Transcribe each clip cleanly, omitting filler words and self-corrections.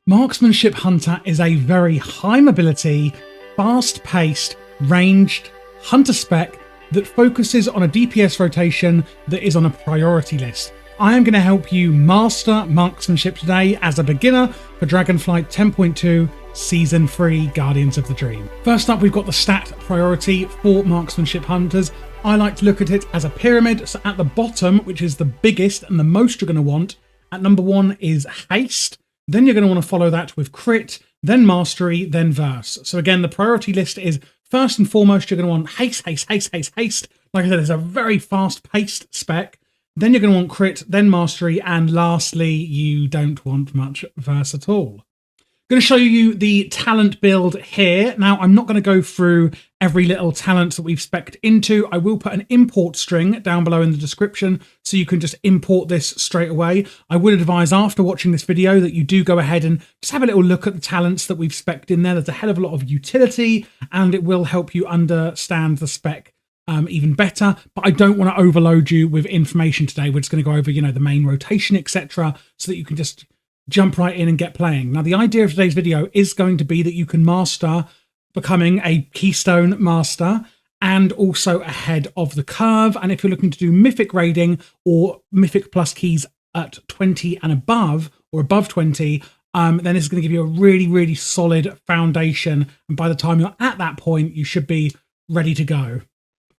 Marksmanship Hunter is a very high mobility, fast-paced, ranged hunter spec that focuses on a DPS rotation that is on a priority list. I am going to help you master marksmanship today as a beginner for Dragonflight 10.2 Season 3 Guardians of the Dream. First up, we've got the stat priority for marksmanship hunters. I like to look at it as a pyramid. So at the bottom, which is the biggest and the most you're going to want, at number 1 is haste. Then you're going to want to follow that with crit, then mastery, then verse. So again, the priority list is first and foremost, you're going to want haste, haste, haste, haste, haste. Like I said, it's a very fast-paced spec. Then you're going to want crit, then mastery, and lastly, you don't want much verse at all. I'm going to show you the talent build here. Now, I'm not going to go through every little talent that we've spec'd into. I will put an import string down below in the description so you can just import this straight away. I would advise after watching this video that you do go ahead and just have a little look at the talents that we've spec'd in there. There's a hell of a lot of utility and it will help you understand the spec even better, but I don't want to overload you with information today. We're just going to go over, the main rotation, etc., so that you can just jump right in and get playing. Now, the idea of today's video is going to be that you can master becoming a Keystone Master and also ahead of the curve. And if you're looking to do Mythic raiding or Mythic plus keys at 20 and above, or above 20, then this is going to give you a really, really solid foundation. And by the time you're at that point, you should be ready to go.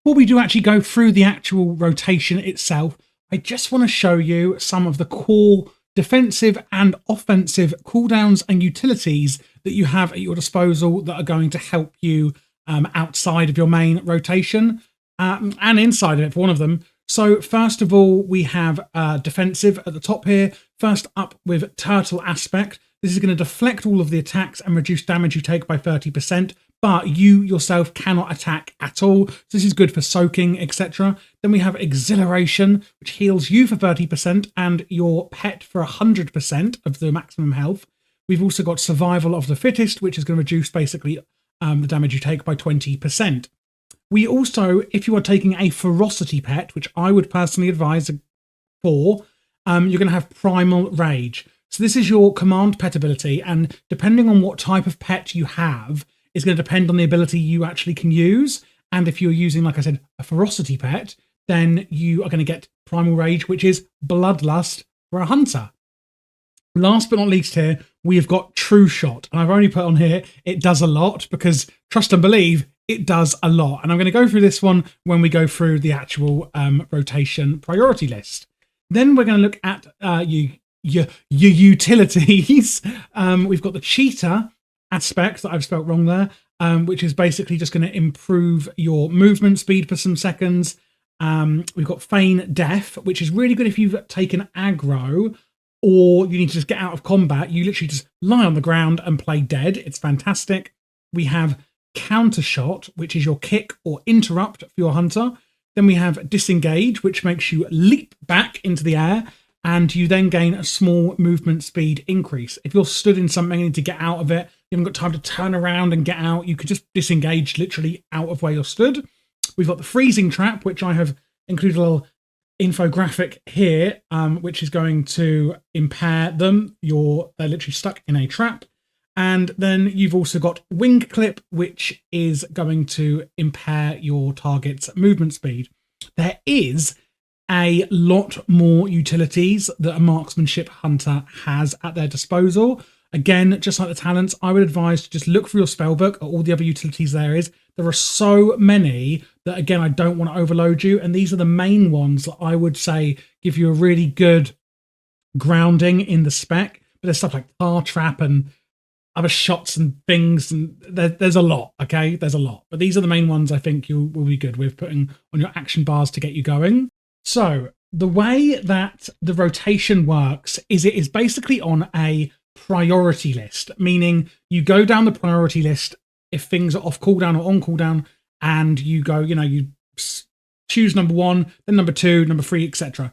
Before we do actually go through the actual rotation itself, I just want to show you some of the core defensive and offensive cooldowns and utilities that you have at your disposal that are going to help you outside of your main rotation and inside of it for one of them. So first of all, we have defensive at the top here. First up with Turtle Aspect. This is going to deflect all of the attacks and reduce damage you take by 30%, but you yourself cannot attack at all. So this is good for soaking, etc. Then we have Exhilaration, which heals you for 30% and your pet for 100% of the maximum health. We've also got Survival of the Fittest, which is going to reduce basically the damage you take by 20%. We also, if you are taking a Ferocity pet, which I would personally advise for, you're going to have Primal Rage. So this is your command pet ability, and depending on what type of pet you have, is going to depend on the ability you actually can use. And if you're using, like I said, a Ferocity pet, then you are going to get Primal Rage, which is Bloodlust for a hunter. Last but not least here, we have got True Shot. And I've only put on here, it does a lot, because trust and believe, it does a lot. And I'm going to go through this one when we go through the actual rotation priority list. Then we're going to look at your utilities. We've got the Cheetah Aspect that I've spelt wrong there, which is basically just going to improve your movement speed for some seconds. We've got Feign Death, which is really good if you've taken aggro or you need to just get out of combat. You literally just lie on the ground and play dead. It's fantastic. We have Counter Shot, which is your kick or interrupt for your hunter. Then we have Disengage, which makes you leap back into the air, and you then gain a small movement speed increase. If you're stood in something and need to get out of it, you haven't got time to turn around and get out, you could just disengage literally out of where you're stood. We've got the Freezing Trap, which I have included a little infographic here, which is going to impair them. They're literally stuck in a trap. And then you've also got Wing Clip, which is going to impair your target's movement speed. There is a lot more utilities that a marksmanship hunter has at their disposal. Again, just like the talents, I would advise to just look through your spellbook at all the other utilities there is. There are so many that, again, I don't want to overload you. And these are the main ones that I would say give you a really good grounding in the spec. But there's stuff like Tar Trap and other shots and things. And there's a lot, okay? There's a lot. But these are the main ones I think you will be good with putting on your action bars to get you going. So the way that the rotation works is it is basically on a priority list, meaning you go down the priority list if things are off cooldown or on cooldown, and you go, you choose number 1, then number 2, number 3, etc.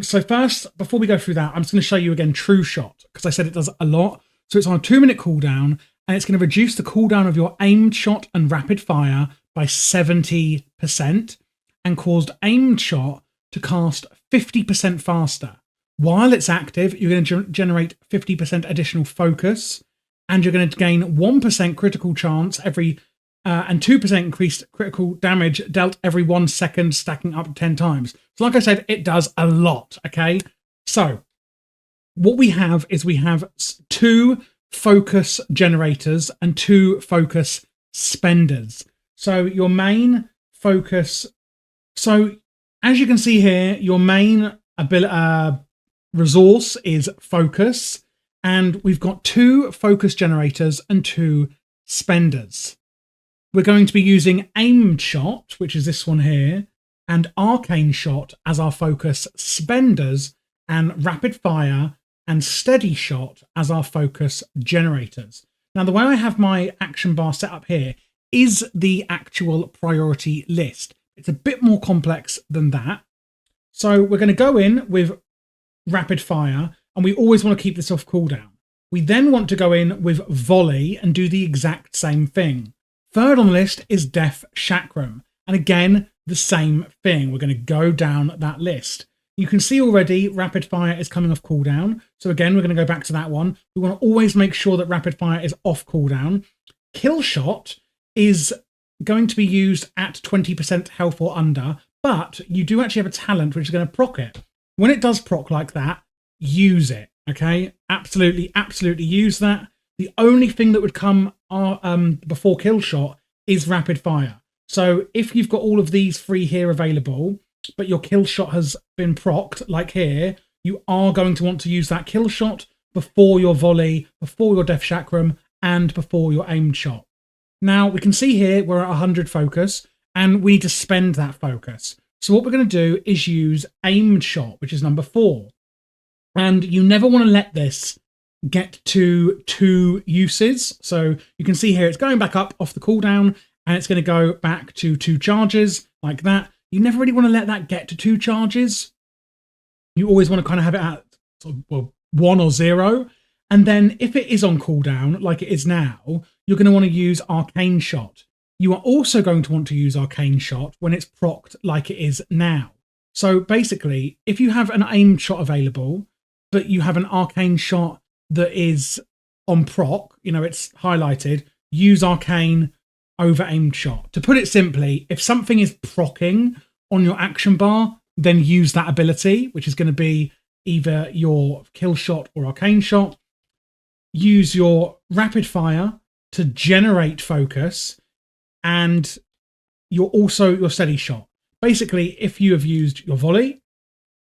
So first, before we go through that, I'm just going to show you again True Shot, because I said it does a lot. So it's on a 2-minute cooldown, and it's going to reduce the cooldown of your aimed shot and rapid fire by 70%, and caused aimed shot to cast 50% faster. While it's active, you're going to generate 50% additional focus, and you're going to gain 1% critical chance every and 2% increased critical damage dealt every 1 second, stacking up to 10 times. So like I said, it does a lot, okay? So what we have is we have 2 focus generators and 2 focus spenders. So your main focus, so as you can see here, your main resource is focus, and we've got 2 focus generators and 2 spenders. We're going to be using aimed shot, which is this one here, and arcane shot as our focus spenders, and rapid fire and steady shot as our focus generators. Now, the way I have my action bar set up here is the actual priority list. It's a bit more complex than that. So we're going to go in with rapid fire, and we always want to keep this off cooldown. We then want to go in with volley and do the exact same thing. Third on the list is Def Chakram, and again, the same thing. We're going to go down that list. You can see already rapid fire is coming off cooldown. So again, we're going to go back to that one. We want to always make sure that rapid fire is off cooldown. Kill shot is going to be used at 20% health or under, but you do actually have a talent which is going to proc it. When it does proc like that, use it, okay? Absolutely, absolutely use that. The only thing that would come before kill shot is rapid fire. So if you've got all of these 3 here available, but your kill shot has been procced, like here, you are going to want to use that kill shot before your volley, before your Def Chakram, and before your aimed shot. Now, we can see here we're at 100 focus, and we need to spend that focus. So what we're going to do is use aimed shot, which is number 4. And you never want to let this get to 2 uses. So you can see here it's going back up off the cooldown, and it's going to go back to 2 charges like that. You never really want to let that get to 2 charges. You always want to kind of have it at sort of, 1 or 0. And then if it is on cooldown, like it is now, you're going to want to use Arcane Shot. You are also going to want to use Arcane Shot when it's procced like it is now. So basically, if you have an aimed shot available, but you have an Arcane Shot that is on proc, you know, it's highlighted, use Arcane over aimed shot. To put it simply, if something is proccing on your action bar, then use that ability, which is going to be either your kill shot or arcane shot. Use your rapid fire to generate focus, and you're also your steady shot. Basically, if you have used your volley,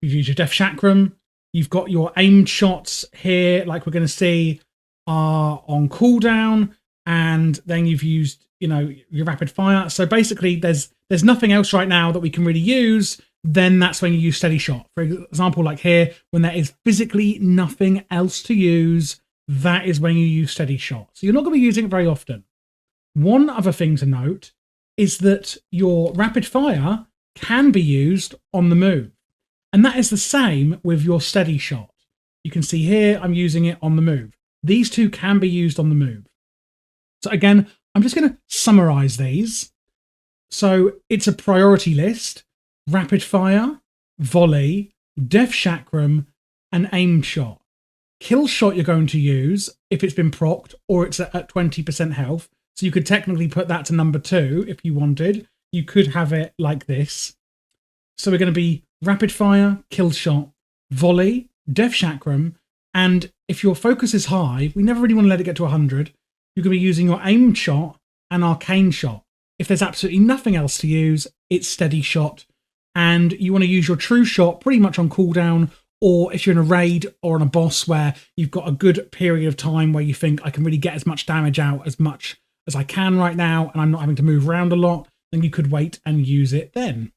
you've used your Def Chakram, you've got your aimed shots here, like we're going to see, are on cooldown, and then you've used, you know, your rapid fire. So basically, there's nothing else right now that we can really use. Then that's when you use steady shot. For example, like here, when there is physically nothing else to use, that is when you use steady shot. So you're not going to be using it very often. One other thing to note is that your rapid fire can be used on the move. And that is the same with your steady shot. You can see here, I'm using it on the move. These 2 can be used on the move. So again, I'm just going to summarize these. So it's a priority list: rapid fire, volley, Def Chakram, and aimed shot. Kill shot you're going to use if it's been procced or it's at 20% health. So you could technically put that to number 2 if you wanted. You could have it like this. So we're going to be rapid fire, kill shot, volley, Def Chakram, and if your focus is high, we never really want to let it get to 100. You're going to be using your aimed shot and arcane shot. If there's absolutely nothing else to use, it's steady shot. And you want to use your true shot pretty much on cooldown, or if you're in a raid or on a boss where you've got a good period of time where you think I can really get as much damage out as much as I can right now, and I'm not having to move around a lot, then you could wait and use it then.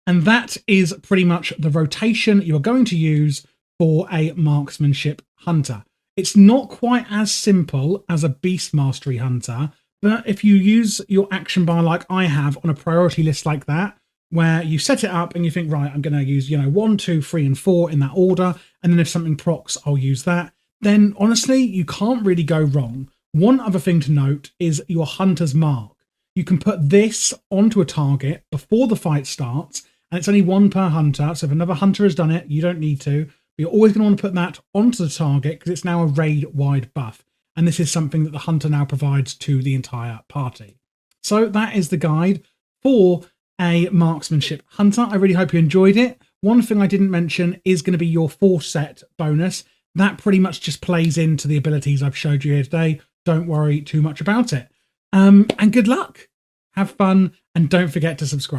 And that is pretty much the rotation you're going to use for a marksmanship hunter. It's not quite as simple as a beast mastery hunter, but if you use your action bar like I have on a priority list like that, where you set it up and you think, right, I'm going to use, 1, 2, 3, and 4 in that order, and then if something procs, I'll use that, then honestly, you can't really go wrong. One other thing to note is your hunter's mark. You can put this onto a target before the fight starts, and it's only 1 per hunter. So if another hunter has done it, you don't need to. But you're always going to want to put that onto the target because it's now a raid-wide buff. And this is something that the hunter now provides to the entire party. So that is the guide for a marksmanship hunter. I really hope you enjoyed it. One thing I didn't mention is going to be your force set bonus. That pretty much just plays into the abilities I've showed you here today. Don't worry too much about it. And good luck. Have fun, and don't forget to subscribe.